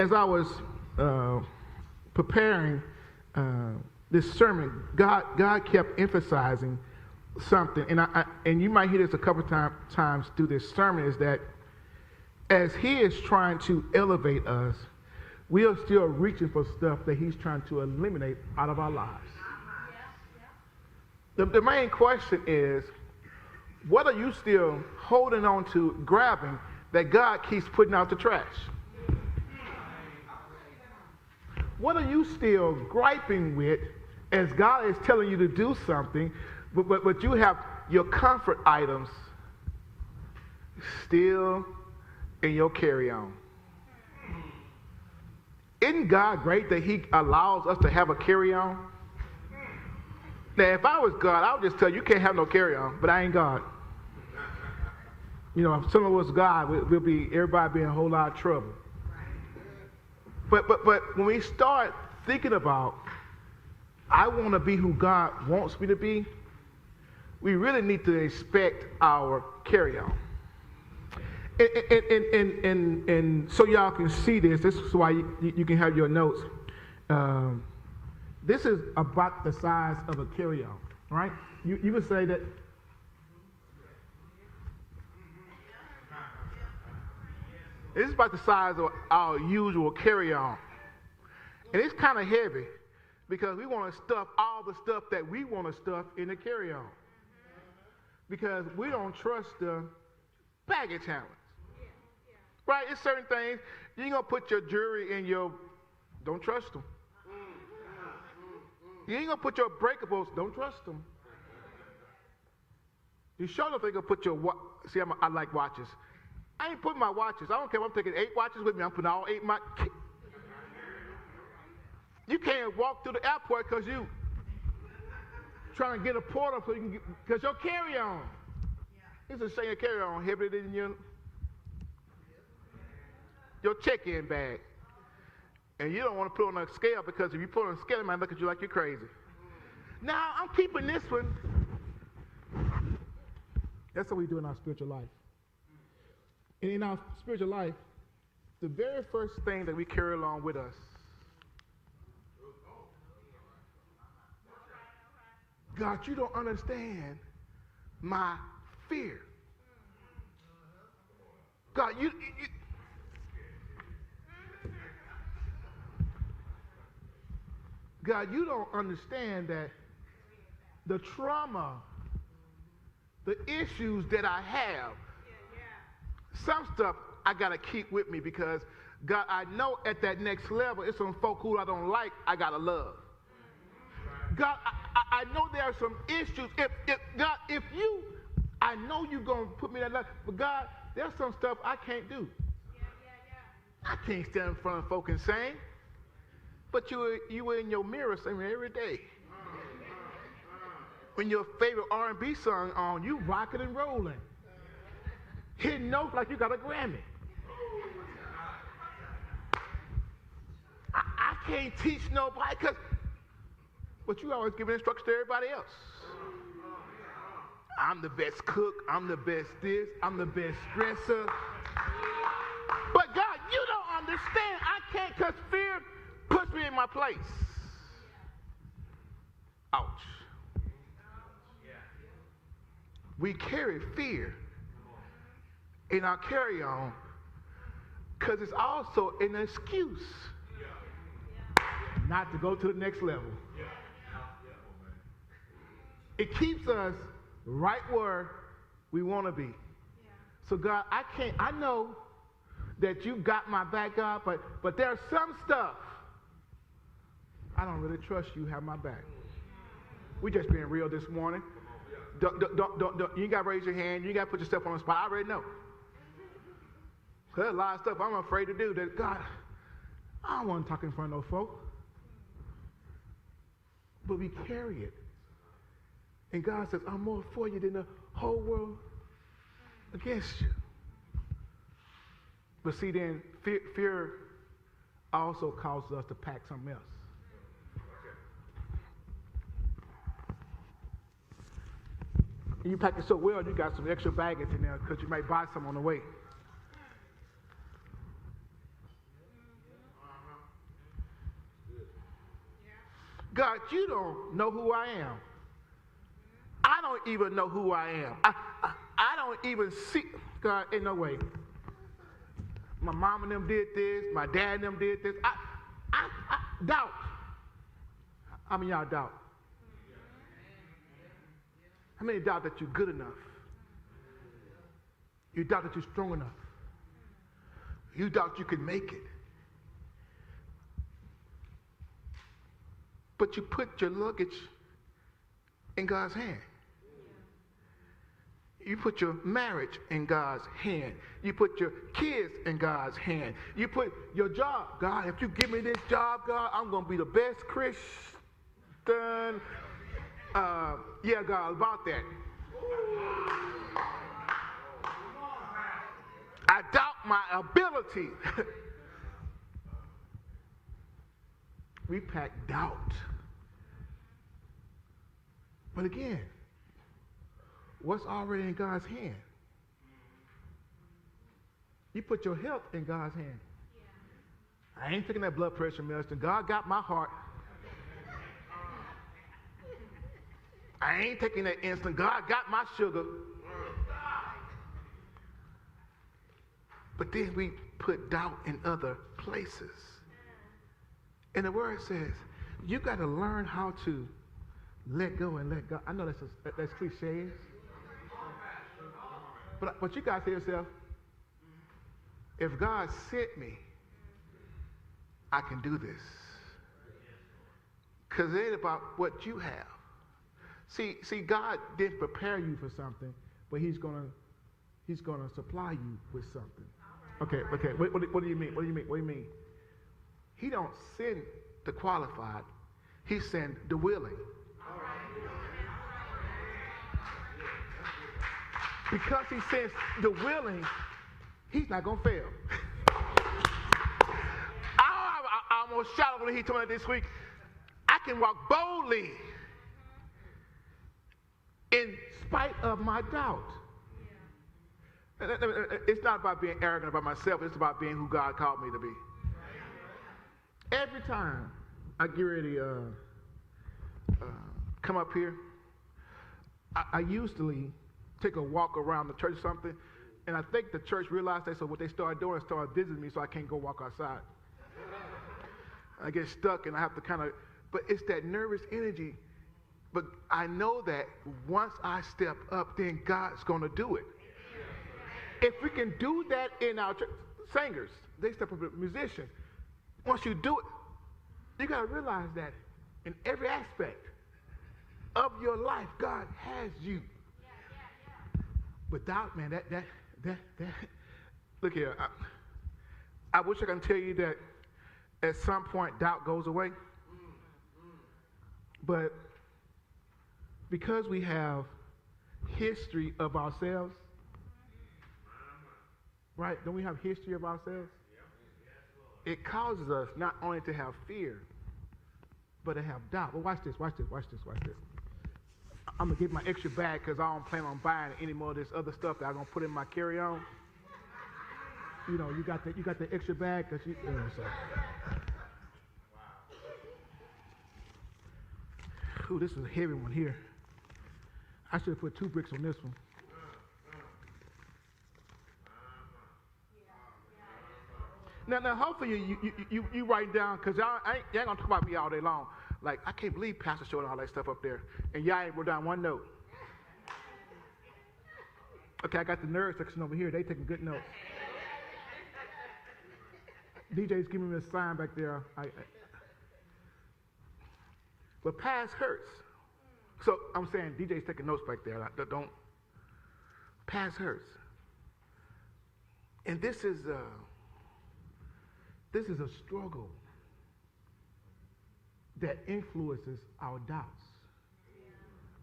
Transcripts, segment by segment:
As I was preparing this sermon, God kept emphasizing something, and you might hear this a couple times through this sermon, is that as He is trying to elevate us, we are still reaching for stuff that He's trying to eliminate out of our lives. The main question is, what are you still holding on to, grabbing, that God keeps putting out the trash? What are you still griping with as God is telling you to do something, but you have your comfort items still in your carry-on? Isn't God great that He allows us to have a carry-on? Now, if I was God, I would just tell you, you can't have no carry-on, but I ain't God. You know, if some of us God, everybody be in a whole lot of trouble. But when we start thinking about, I want to be who God wants me to be, we really need to expect our carry-on. And so y'all can see this is why you can have your notes. This is about the size of a carry-on, right? You would say that this is about the size of our usual carry-on. And it's kind of heavy because we want to stuff all the stuff that we want to stuff in the carry-on. Because we don't trust the baggage handlers. Right? It's certain things. You ain't going to put your jewelry in your, don't trust them. You ain't going to put your breakables, don't trust them. You sure enough ain't going to put your, see, I like watches. I ain't putting my watches. I don't care if I'm taking 8 watches with me. I'm putting all 8 my. You can't walk through the airport because you trying to get a porter so you can get, because your carry-on. It's a shame your carry-on heavier than your check-in bag. And you don't want to put on a scale because if you put on a scale, it might look at you like you're crazy. Now, I'm keeping this one. That's what we do in our spiritual life. And in our spiritual life, the very first thing that we carry along with us, God, you don't understand my fear. God, you God, you don't understand that the trauma, the issues that I have, some stuff I got to keep with me because, God, I know at that next level, it's some folk who I don't like, I got to love. God, I know there are some issues. God, if you, I know you're going to put me in that level, but God, there's some stuff I can't do. I can't stand in front of folk and sing, but you were in your mirror singing every day. When your favorite R&B song on, you rocking and rolling. Hitting notes like you got a Grammy. I can't teach nobody but you always giving instructions to everybody else. I'm the best cook. I'm the best this. I'm the best dresser. But God, you don't understand. I can't because fear puts me in my place. Ouch. We carry fear in our carry-on because it's also an excuse not to go to the next level. It keeps us right where we want to be. So God, I know that you got my back, God, but there's some stuff I don't really trust you have my back. We just being real this morning. Don't, you ain't got to raise your hand. You ain't got to put yourself on the spot. I already know. There's a lot of stuff I'm afraid to do that, God, I don't want to talk in front of no folk. But we carry it. And God says, I'm more for you than the whole world against you. But see, then fear also causes us to pack something else. And you pack it so well, you got some extra baggage in there because you might buy some on the way. God, you don't know who I am. I don't even know who I am. I don't even see. God, ain't no way. My mom and them did this. My dad and them did this. I doubt. How many of y'all doubt? How many doubt that you're good enough? You doubt that you're strong enough. You doubt you can make it. But you put your luggage in God's hand. You put your marriage in God's hand. You put your kids in God's hand. You put your job. God, if you give me this job, God, I'm going to be the best Christian. Yeah, God, about that. I doubt my ability. We pack doubt. But again, what's already in God's hand? You put your health in God's hand. Yeah. I ain't taking that blood pressure medicine. God got my heart. I ain't taking that insulin. God got my sugar. But then we put doubt in other places. And the word says, you got to learn how to let go and let God. I know that's cliches. But you guys say to yourself, if God sent me, I can do this. Because it ain't about what you have. See, God didn't prepare you for something, but He's gonna supply you with something. Okay. What do you mean? What do you mean? He don't send the qualified. He send the willing. Because He sends the willing, He's not gonna fail. I almost shouted when He told me this week. I can walk boldly in spite of my doubt. It's not about being arrogant about myself. It's about being who God called me to be. Every time I get ready to come up here, I usually take a walk around the church or something, and I think the church realized that, so what they started doing is started visiting me so I can't go walk outside. I get stuck and I have to but it's that nervous energy. But I know that once I step up, then God's going to do it. If we can do that in our church, singers, they step up as musicians. Once you do it, you got to realize that in every aspect of your life, God has you. But doubt, man, that. Look here, I wish I can tell you that at some point doubt goes away. But because we have history of ourselves, right? Don't we have history of ourselves? It causes us not only to have fear, but to have doubt. Well, watch this. I'm going to get my extra bag because I don't plan on buying any more of this other stuff that I'm going to put in my carry-on. You know, you got the extra bag because you know, so. Ooh, this is a heavy one here. I should have put 2 bricks on this one. Now, hopefully you write down, because y'all ain't going to talk about me all day long. Like, I can't believe Pastor showed all that stuff up there, and y'all ain't wrote down one note. Okay, I got the nerd section over here. They taking good notes. DJ's giving me a sign back there. But past hurts. So I'm saying DJ's taking notes back there. Don't. Past hurts. And this is a struggle that influences our doubts,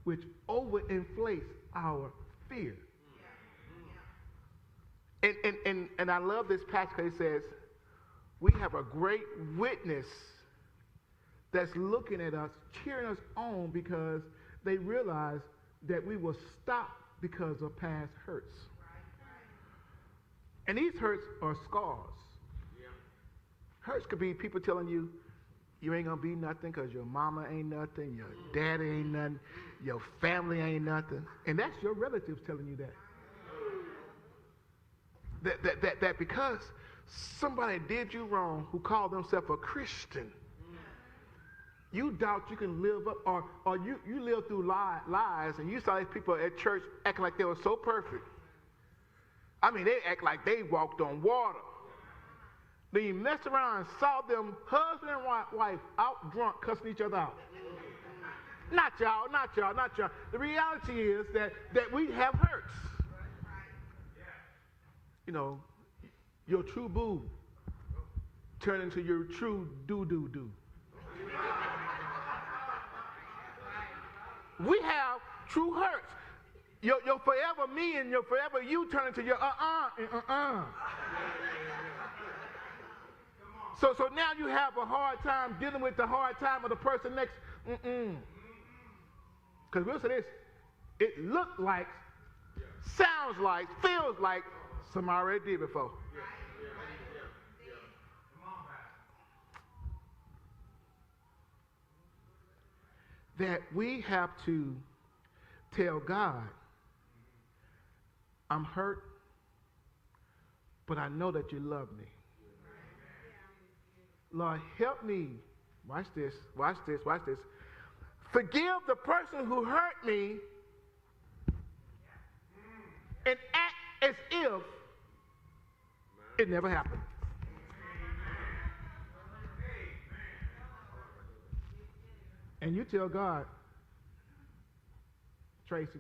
which overinflates our fear. And I love this passage because it says, we have a great witness that's looking at us, cheering us on because they realize that we will stop because of past hurts. And these hurts are scars. Hurts could be people telling you, you ain't going to be nothing because your mama ain't nothing, your daddy ain't nothing, your family ain't nothing. And that's your relatives telling you that. That because somebody did you wrong who called themselves a Christian, you doubt you can live up, or you live through lies, and you saw these people at church acting like they were so perfect. I mean, they act like they walked on water. Then you messed around and saw them, husband and wife, out drunk, cussing each other out. Not y'all. The reality is that we have hurts. You know, your true boo turn into your true do. We have true hurts. Your forever me and your forever you turn into your So now you have a hard time dealing with the hard time of the person next. Because we'll say this, it looked like, sounds like, feels like somebody already did before. That we have to tell God, I'm hurt, but I know that you love me. Lord, help me. Watch this. Forgive the person who hurt me and act as if it never happened. And you tell God, Tracy,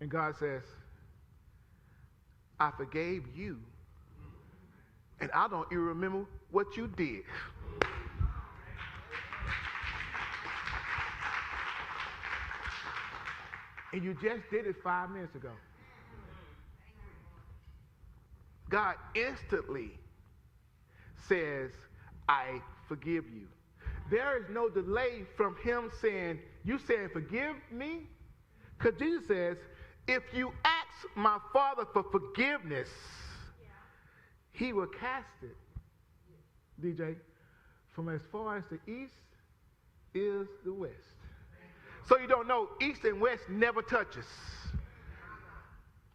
and God says, I forgave you, and I don't even remember what you did. And you just did it 5 minutes ago. God instantly says, I forgive you. There is no delay from him saying, you saying forgive me? Because Jesus says, if you ask my Father for forgiveness, he will cast it, DJ, from as far as the east is the west. So you don't know, east and west never touches.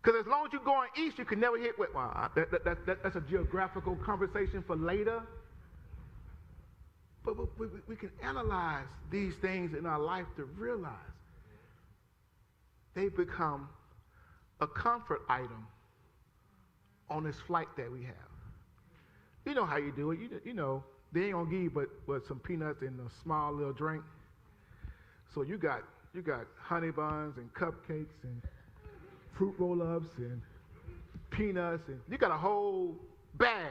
Because as long as you're going east, you can never hit west. Well, that's a geographical conversation for later. But we can analyze these things in our life to realize they become a comfort item on this flight that we have. You know how you do it. You know, they ain't gonna give you but some peanuts and a small little drink. So you got honey buns and cupcakes and fruit roll-ups and peanuts, and you got a whole bag.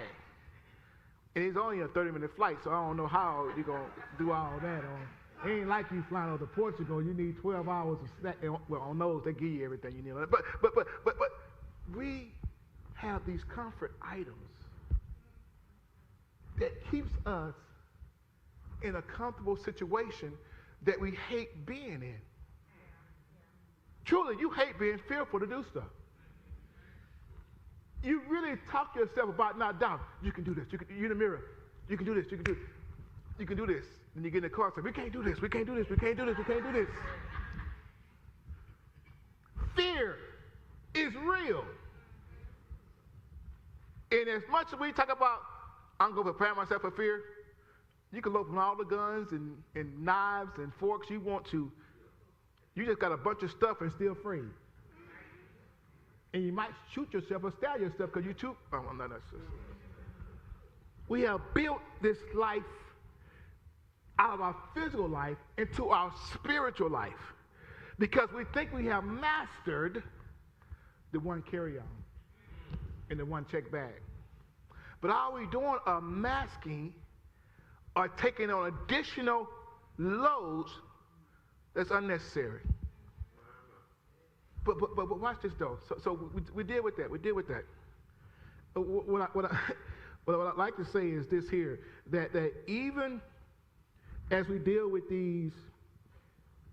And it's only a 30-minute flight, so I don't know how you're going to do all that. It ain't like you flying over to Portugal. You need 12 hours of snack. Well, on those, they give you everything you need. But we have these comfort items that keeps us in a comfortable situation that we hate being in. Truly, you hate being fearful to do stuff. You really talk to yourself about not down. You can do this. You're in the mirror. You can do this. You can do this. And you get in the car and say, we can't do this. We can't do this. We can't do this. We can't do this. Fear is real. And as much as we talk about, I'm going to prepare myself for fear, you can open all the guns and knives and forks you want to. You just got a bunch of stuff and still afraid. And you might shoot yourself or stab yourself because you too. Oh, no, that's just. We have built this life out of our physical life into our spiritual life because we think we have mastered the one carry-on and the one check bag. But all we're doing are masking or taking on additional loads that's unnecessary. But watch this though. So we deal with that. We deal with that. What I'd like to say is this here, that even as we deal with these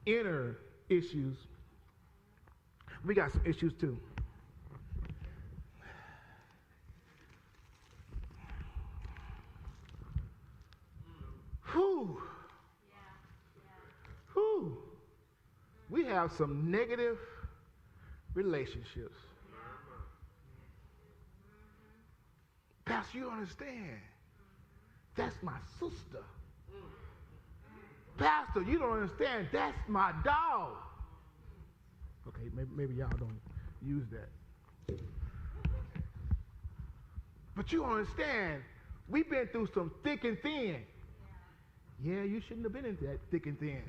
inner issues, we got some issues too. Whew. Whew. We have some negative relationships. Pastor, you understand? That's my sister. Pastor, you don't understand. That's my dog. Okay, maybe y'all don't use that. But you understand, we've been through some thick and thin. Yeah, you shouldn't have been in that thick and thin.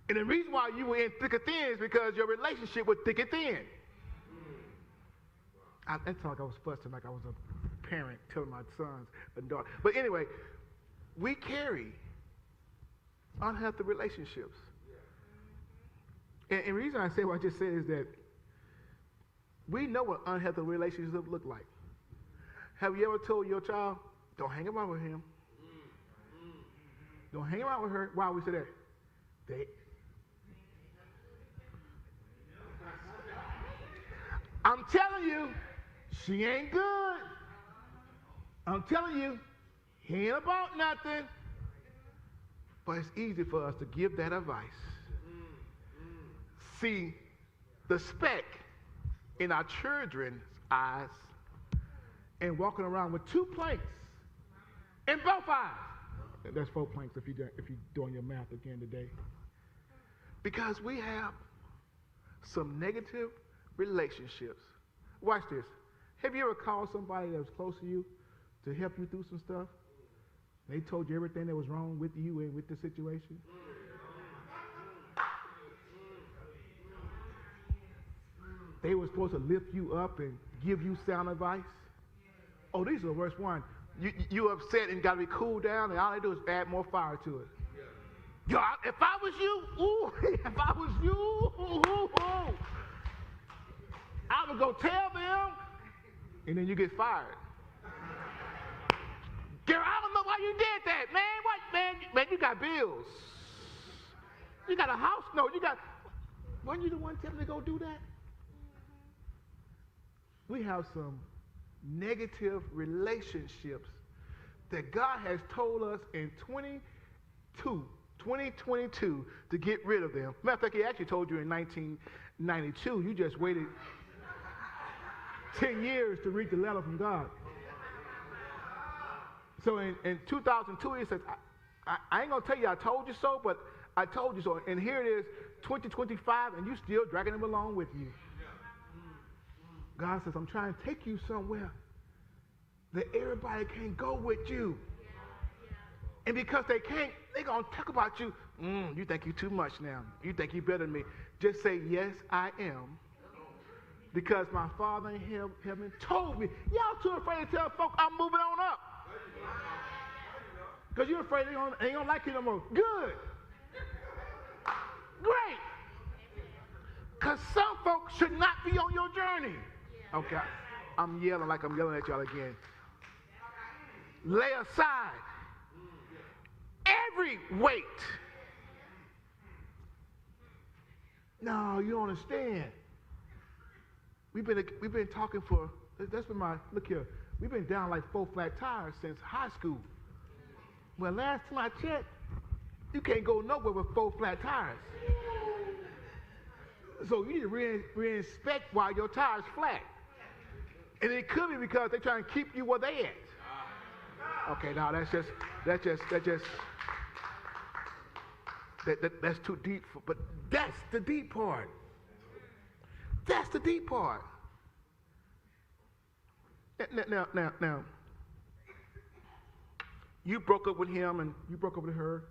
And the reason why you were in thick and thin is because your relationship was thick and thin. It's like I was fussing like I was a parent telling my sons and daughters. But anyway, we carry unhealthy relationships. And the reason I say what I just said is that we know what unhealthy relationships look like. Have you ever told your child, don't hang around with him? Don't hang around with her. Why we say that? I'm telling you, she ain't good. I'm telling you, he ain't about nothing. But it's easy for us to give that advice. See, the speck in our children's eyes and walking around with 2 planks in both eyes. That's 4 planks if you're doing your math again today. Because we have some negative relationships. Watch this. Have you ever called somebody that was close to you to help you through some stuff? They told you everything that was wrong with you and with the situation? They were supposed to lift you up and give you sound advice. Oh, these are the worst ones. You upset and got to be cooled down, and all they do is add more fire to it. Yo, if I was you, ooh, if I was you, ooh, I would go tell them, and then you get fired. Girl, I don't know why you did that, man. What, man, you got bills. You got a house note. Weren't you the one telling me to go do that? We have some negative relationships that God has told us in 2022 to get rid of them. Matter of fact, he actually told you in 1992. You just waited 10 years to read the letter from God. So in 2002, he says, I ain't going to tell you I told you so, but I told you so. And here it is, 2025, and you still dragging them along with you. God says, I'm trying to take you somewhere that everybody can't go with you. And because they can't, they're going to talk about you. You think you're too much now. You think you're better than me. Just say, yes, I am. Because my Father in heaven told me. Y'all too afraid to tell folk I'm moving on up. Because you're afraid they ain't going to like you no more. Good. Great. Because some folks should not be on your journey. Okay, I'm yelling like I'm yelling at y'all again. Lay aside every weight. No, you don't understand. We've been talking for, that's been look here, we've been down like 4 flat tires since high school. Well, last time I checked, you can't go nowhere with 4 flat tires. So you need to re-inspect why your tire's flat. And it could be because they're trying to keep you where they at. Okay, now that's too deep. But that's the deep part. That's the deep part. Now, you broke up with him and you broke up with her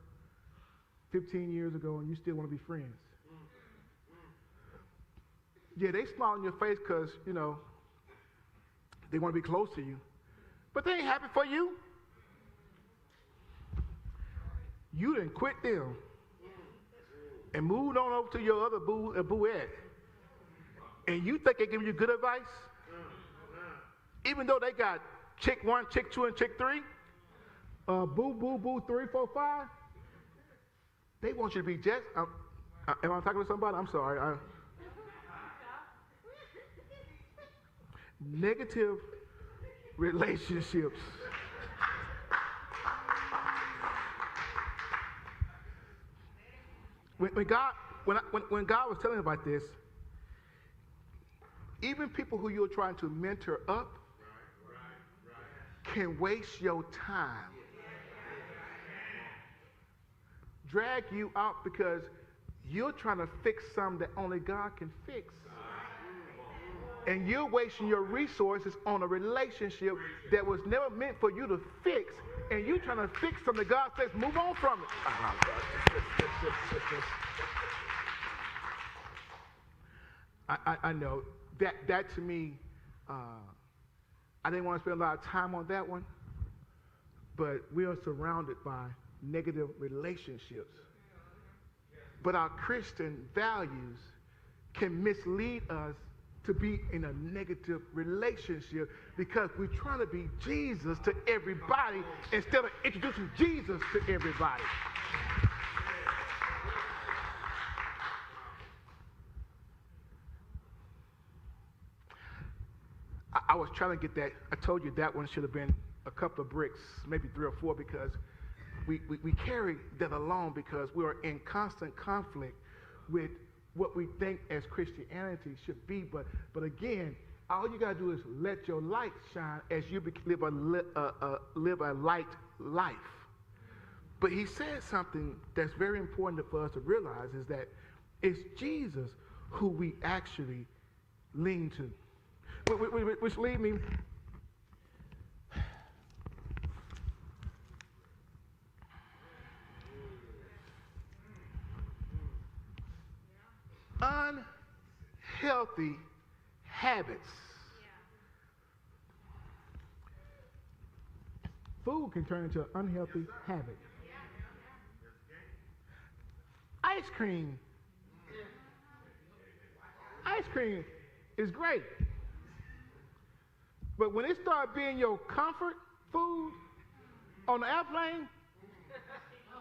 15 years ago, and you still want to be friends. Yeah, they smile in your face because, they want to be close to you. But they ain't happy for you. You done quit them and moved on over to your other booette. And you think they give you good advice? Even though they got chick 1, chick 2, and chick 3, boo 3, 4, 5, they want you to be just, am I talking to somebody? I'm sorry. Negative relationships When God was telling me about this, even people who you're trying to mentor up can waste your time, drag you out because you're trying to fix something that only God can fix. And you're wasting your resources on a relationship that was never meant for you to fix. And you're trying to fix something that God says, move on from it. I know that to me, I didn't want to spend a lot of time on that one, but we are surrounded by negative relationships. But our Christian values can mislead us to be in a negative relationship because we're trying to be Jesus to everybody instead of introducing Jesus to everybody. I was trying to get that. I told you that one should have been a couple of bricks, maybe 3 or 4, because we carry that along because we are in constant conflict with what we think as Christianity should be. But again, all you got to do is let your light shine as you live a light life. But he said something that's very important for us to realize is that it's Jesus who we actually lean to. Which lead me unhealthy habits. Food can turn into an unhealthy habit. Ice cream is great. But when it starts being your comfort food on the airplane,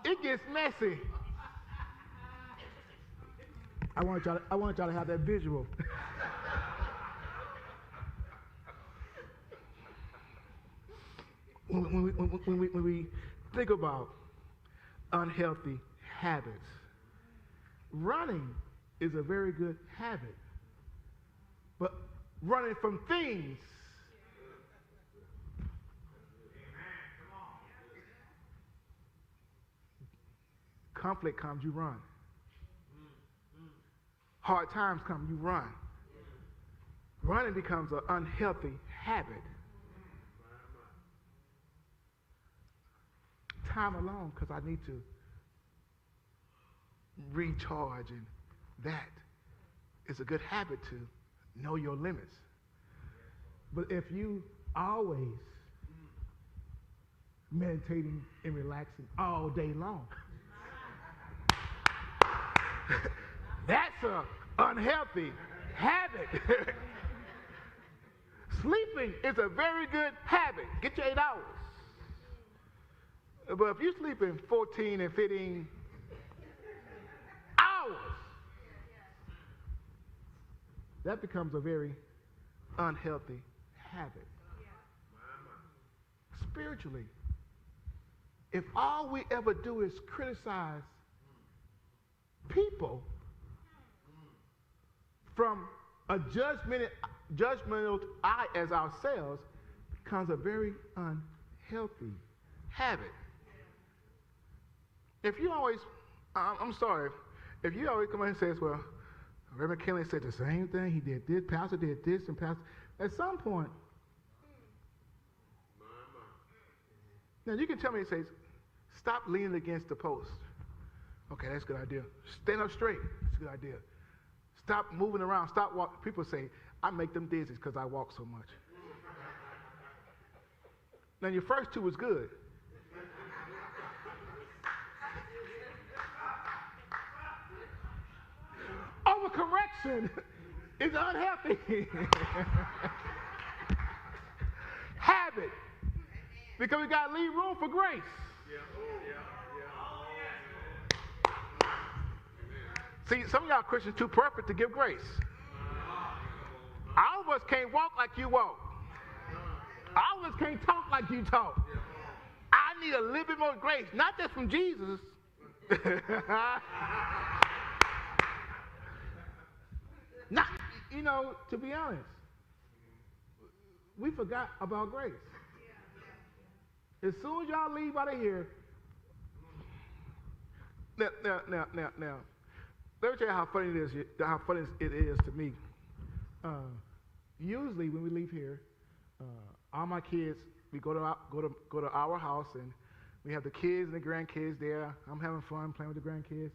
it gets messy. I want y'all to have that visual. when we think about unhealthy habits, running is a very good habit. But running from things, conflict comes, you run. Hard times come, you run. Running becomes an unhealthy habit. Time alone, because I need to recharge, and that is a good habit to know your limits. But if you always meditating and relaxing all day long, that's an unhealthy habit. Sleeping is a very good habit. Get your 8 hours. But if you're sleeping 14 and 15 hours, that becomes a very unhealthy habit. Spiritually, if all we ever do is criticize people from a judgmental eye as ourselves, becomes a very unhealthy habit. If you always, I'm sorry, if you always come in and say, well, Reverend McKinley said the same thing, he did this, Pastor did this, and Pastor, at some point, now you can tell me, it says, stop leaning against the post. Okay, that's a good idea. Stand up straight. That's a good idea. Stop moving around. Stop walking. People say, I make them dizzy because I walk so much. Now, your first 2 was good. Overcorrection is unhealthy. Habit. Because we got to leave room for grace. See, some of y'all Christians too perfect to give grace. All of us can't walk like you walk. All of us can't talk like you talk. I need a little bit more grace, not just from Jesus. Not, to be honest, we forgot about grace. As soon as y'all leave out of here, now, let me tell you how funny it is. How funny it is to me. Usually, when we leave here, all my kids, we go to our house, and we have the kids and the grandkids there. I'm having fun playing with the grandkids.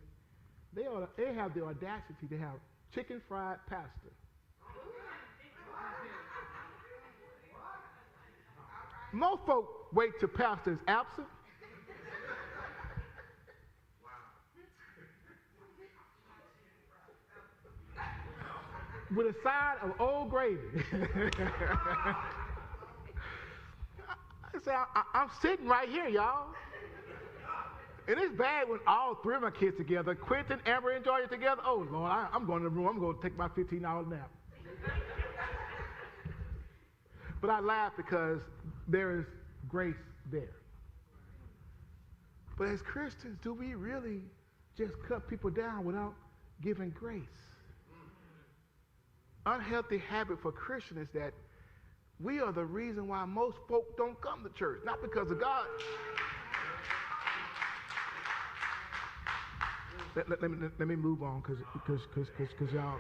They have the audacity to have chicken fried pasta. Most folk wait till pastor is absent. With a side of old gravy. I say, I'm sitting right here, y'all. And it's bad when all three of my kids together, Quentin, Amber, and Joy together. Oh, Lord, I'm going to the room. I'm going to take my 15-hour nap. But I laugh because there is grace there. But as Christians, do we really just cut people down without giving grace? Unhealthy habit for Christians is that we are the reason why most folk don't come to church, not because of God. Let me move on because y'all.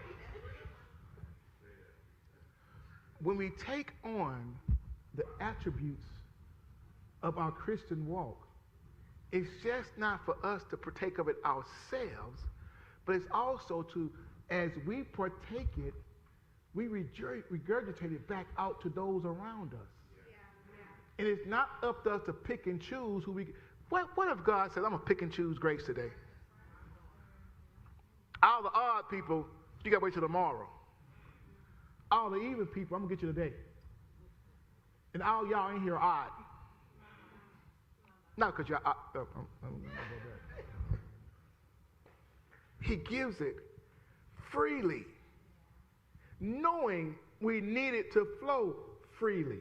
When we take on the attributes of our Christian walk, it's just not for us to partake of it ourselves, but it's also to, as we partake it, we regurgitate it back out to those around us. And it's not up to us to pick and choose who we. What if God says, I'm going to pick and choose grace today? All the odd people, you got to wait till tomorrow. All the even people, I'm going to get you today. And all y'all in here are odd. Not because you're odd. He gives it freely, knowing we need it to flow freely.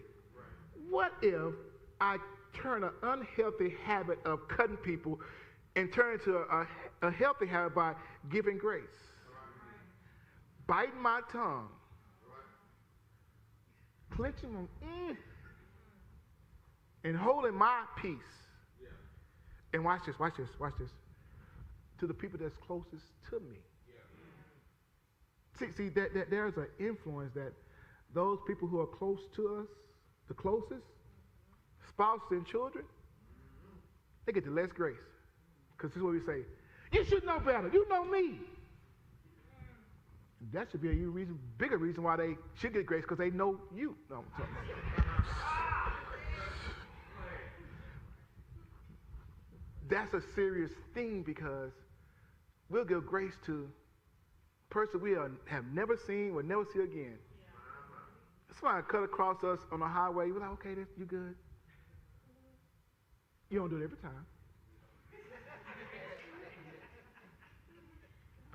What if I turn an unhealthy habit of cutting people and turn it to a healthy habit by giving grace? Biting my tongue. Clenching my and holding my peace. And watch this. To the people that's closest to me. See, there's an influence that those people who are close to us, the closest, spouses and children, they get the less grace. Because this is what we say, you should know better. You know me. That should be a bigger reason why they should get grace, because they know you. No, I'm talking about. That's a serious thing, because we'll give grace to a person we have never seen, will never see again. Somebody cut across us on the highway. We're like, okay, you good. You don't do it every time.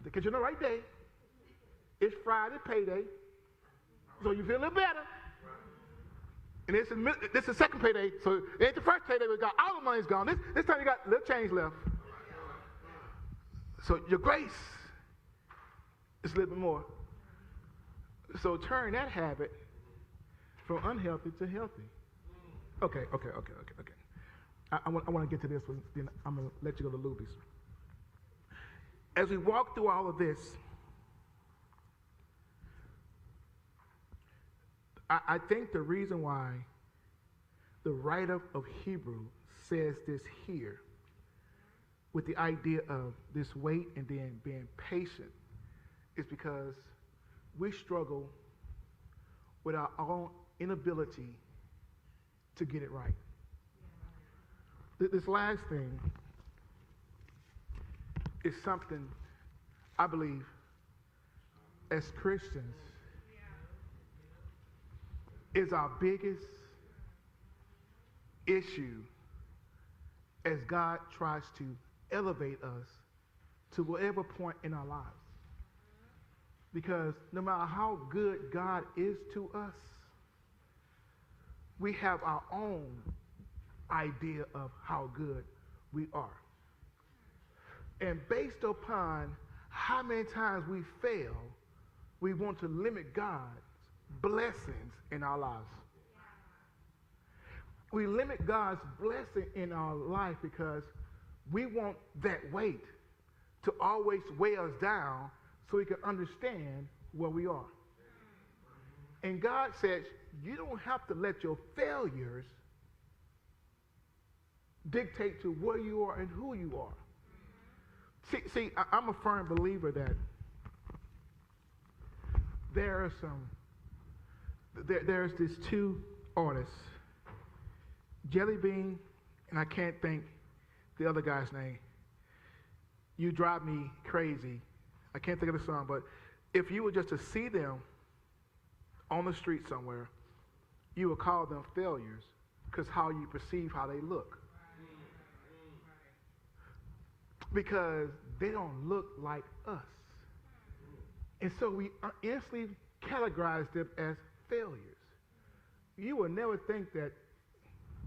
Because you know, right day, it's Friday, payday, so you feel a little better. And this is the second payday, so it ain't the first payday we got. All the money's gone. This time you got a little change left. So your grace is a little bit more. So turn that habit from unhealthy to healthy. Okay. I want to get to this one, then I'm going to let you go to Luby's. As we walk through all of this, I think the reason why the writer of Hebrew says this here, with the idea of this wait and then being patient, is because we struggle with our own inability to get it right. This last thing is something I believe as Christians is our biggest issue as God tries to elevate us to whatever point in our lives. Because no matter how good God is to us, we have our own idea of how good we are. And based upon how many times we fail, we want to limit God's blessings in our lives. We limit God's blessing in our life because we want that weight to always weigh us down so we can understand where we are. And God says, you don't have to let your failures dictate to where you are and who you are. See, I'm a firm believer that there's these two artists, Jelly Bean, and I can't think the other guy's name. You Drive Me Crazy. I can't think of the song, but if you were just to see them on the street somewhere, you would call them failures because how you perceive how they look. Because they don't look like us. And so we instantly categorize them as failures. You will never think that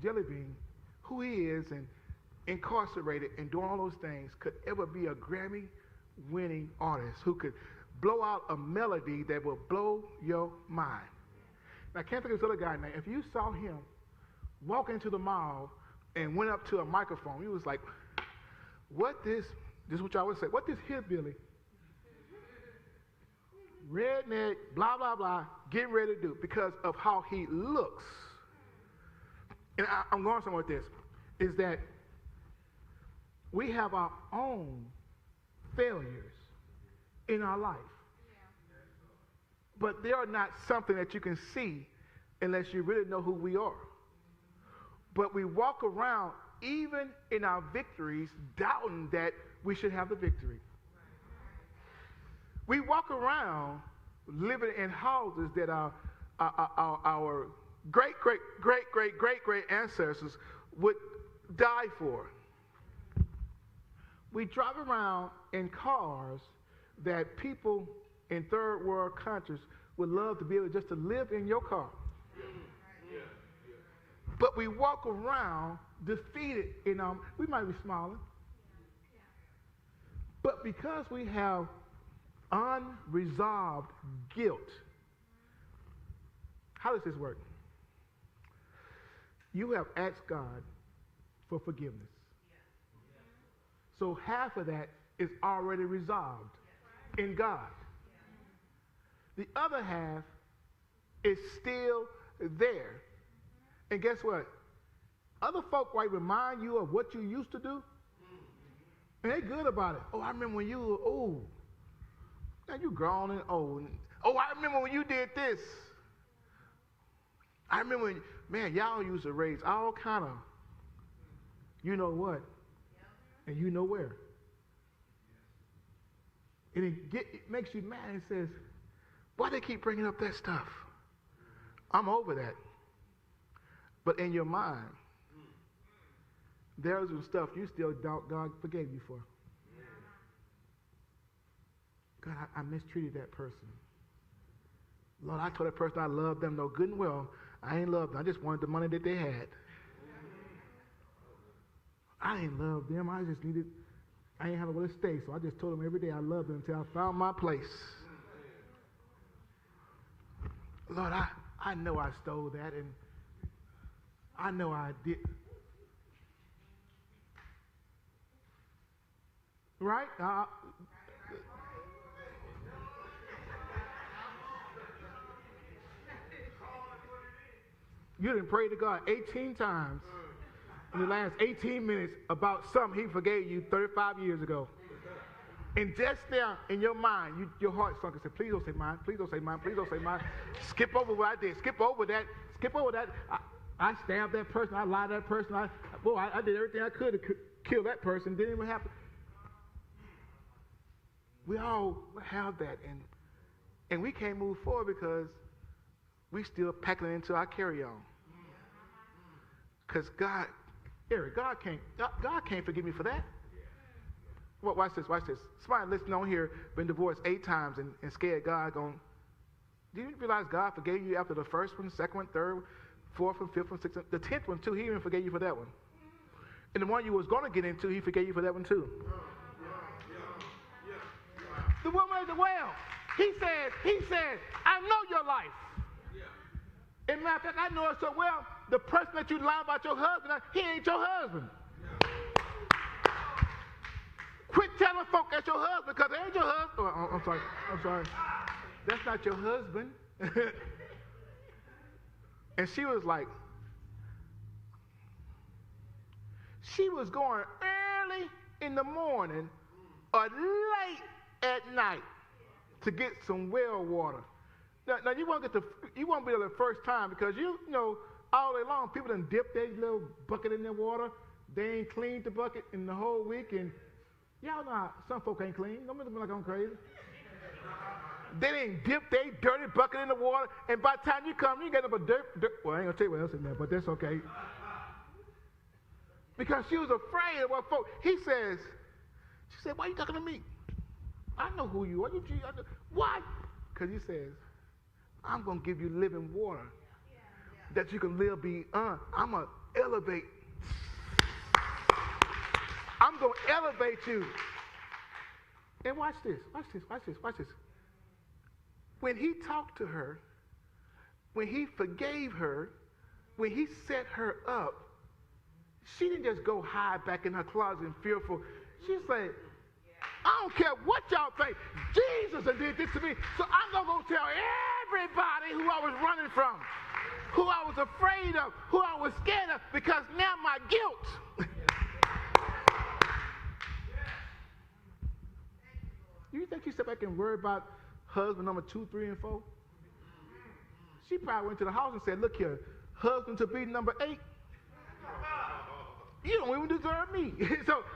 Jelly Bean, who he is and incarcerated and doing all those things, could ever be a Grammy-winning artist who could blow out a melody that will blow your mind. Now, I can't think of this other guy's name. If you saw him walk into the mall and went up to a microphone, he was like, what this is what y'all would say, what this hillbilly, redneck, blah, blah, blah, getting ready to do because of how he looks. And I'm going somewhere with this, is that we have our own failures in our life. But they are not something that you can see unless you really know who we are. But we walk around, even in our victories, doubting that we should have the victory. We walk around living in houses that our great ancestors would die for. We drive around in cars that people in third world countries would love to be able just to live in your car. But we walk around defeated in we might be smiling. But because we have unresolved guilt, how does this work? You have asked God for forgiveness. So half of that is already resolved in God. The other half is still there. And guess what? Other folk might remind you of what you used to do. And they're good about it. Oh, I remember when you were old. Now you grown and old. Oh, I remember when you did this. I remember when, man, y'all used to raise all kind of, you know what, and you know where. And it makes you mad and says, why they keep bringing up that stuff? I'm over that. But in your mind, there's some stuff you still doubt God forgave you for. God, I mistreated that person. Lord, I told that person I loved them no good and well. I ain't loved them. I just wanted the money that they had. I ain't love them. I ain't have nowhere to stay. So I just told them every day I loved them until I found my place. Lord, I know I stole that, and I know I did. Right? You didn't pray to God 18 times in the last 18 minutes about something he forgave you 35 years ago. And just there in your mind, your heart sunk and said, please don't say mine, please don't say mine, please don't say mine. Skip over what I did, skip over that. I stabbed that person, I lied to that person, I did everything I could to kill that person, didn't even happen. We all have that, and we can't move forward because we still packing it into our carry-on. Because God can't forgive me for that. Well, watch this. Somebody listening on here been divorced 8 times and scared God going, do you realize God forgave you after the first one, second one, third, fourth one, fifth one, sixth one, the 10th one too, he even forgave you for that one. And the one you was going to get into, he forgave you for that one too. The woman at the well. He said, I know your life. Yeah. In matter of fact, I know it so well, the person that you lie about your husband, he ain't your husband. Yeah. Quit telling folk that's your husband because they ain't your husband. Oh, I'm sorry. That's not your husband. And she was like, she was going early in the morning or late at night to get some well water. Now you won't be there the first time because you know all day long people done dip their little bucket in their water. They ain't cleaned the bucket in the whole week, and y'all know how some folk ain't clean. Don't make me like I'm crazy. They didn't dip their dirty bucket in the water, and by the time you come, you get up a dirt. Well, I ain't gonna tell you what else in there, but that's okay. Because she was afraid of what folk. She said, why are you talking to me? I know who you are. Why? Because he says, I'm going to give you living water that you can live beyond. I'm going to elevate. I'm going to elevate you. And watch this. When he talked to her, when he forgave her, when he set her up, she didn't just go hide back in her closet and fearful. She said, I don't care what y'all think. Jesus did this to me, so I'm not going to tell everybody who I was running from, who I was afraid of, who I was scared of, because now my guilt. You think she sat back and worried about husband number 2, 3, and 4? She probably went to the house and said, look here, husband to be number 8. You don't even deserve me.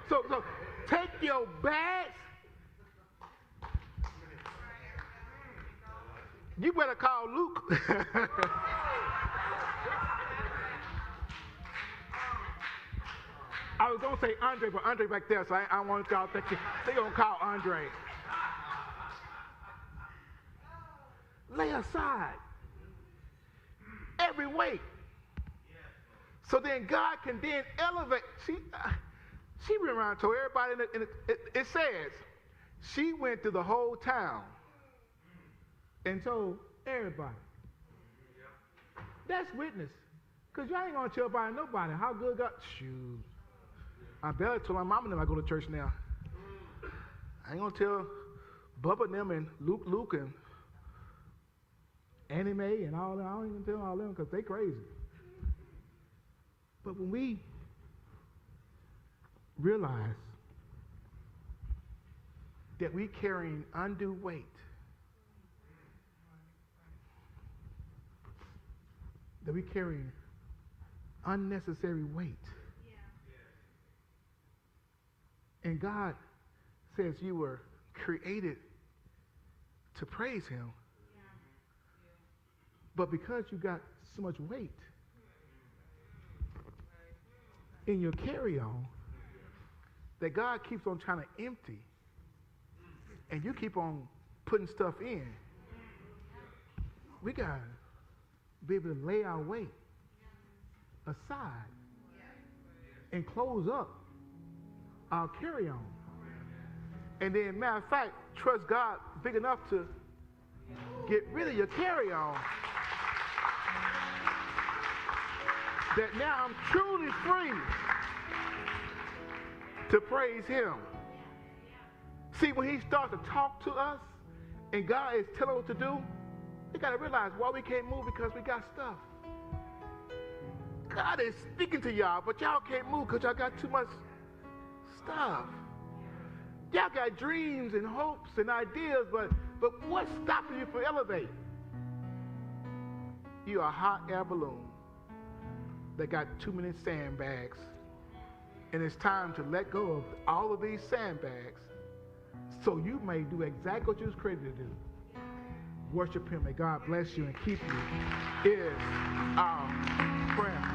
So take your bags. You better call Luke. I was going to say Andre, but Andre back there, so I want y'all to think they're going to call Andre. Lay aside every weight. So then God can then elevate. She went around and told everybody, and it says, she went through the whole town and told everybody. That's witness. Because you ain't going to tell nobody how good God. Shoot. I better tell my mom and them I go to church now. I ain't going to tell Bubba and them and Luke and Annie Mae and all that. I don't even tell all them because they crazy. But when we realize that we carrying undue weight, that we carrying unnecessary weight, and God says you were created to praise Him, but because you got so much weight in your carry-on that God keeps on trying to empty, and you keep on putting stuff in, we got to be able to lay our weight aside and close up our carry-on. And then, matter of fact, trust God big enough to get rid of your carry-on. That now I'm truly free to praise Him. See, when He starts to talk to us and God is telling us what to do, we got to realize why we can't move, because we got stuff. God is speaking to y'all, but y'all can't move because y'all got too much stuff. Y'all got dreams and hopes and ideas, but what's stopping you from elevating? You're a hot air balloon that got too many sandbags, and it's time to let go of all of these sandbags so you may do exactly what you was created to do. Worship Him. May God bless you and keep you is our prayer.